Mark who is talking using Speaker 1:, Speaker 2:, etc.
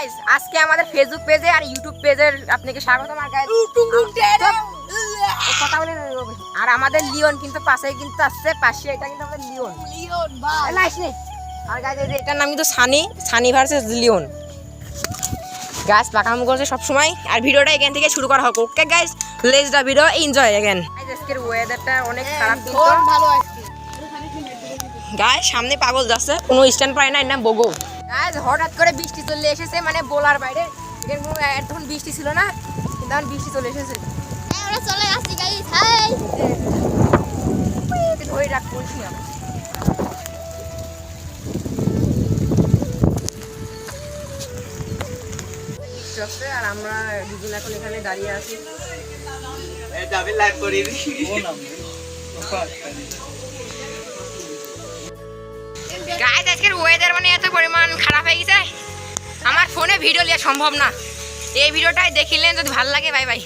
Speaker 1: Guys আজকে আমাদের Facebook পেজে আর ইউটিউব পেজের আপনাকে স্বাগতম। আর গাইস কথা বলেন। আর আমাদের লিওন কিন্তু পাশেই কিন্তু আসছে, পাশে এটা কিন্তু আমাদের লিওন ভাই নাইস নে। আর গাইস এটার নাম কিন্তু সানি ভার্সেস লিওন। গাইস পাকামো করছে সব সময়। আর ভিডিওটা এখান থেকে শুরু করা হোক। Okay guys let's the video enjoy again. Guys আজকের ওয়েদারটা অনেক খারাপ কিন্তু ভালো আজকে। গাইস সামনে পাগল যাচ্ছে, কোনো স্ট্যান্ড পায় না, এর নাম বগো। গাইস হঠাৎ করে বৃষ্টি চলে এসেছে, মানে বলার বাইরে। তখন বৃষ্টি ছিল না, কিন্তু এখন বৃষ্টি চলে এসেছে।
Speaker 2: আমরা চলে আসছি গাইস। হাই
Speaker 1: ধরে রাখ বলছি না। আর আমরা দুজন এখন এখানে দাঁড়িয়ে আছি। গাইস আজকের ওয়েদার মানে এত পরিমাণ খারাপ হয়ে গেছে, আমার ফোনে ভিডিও নেওয়া সম্ভব না। এই ভিডিওটাই দেখিলেন যদি ভালো লাগে, বাই বাই।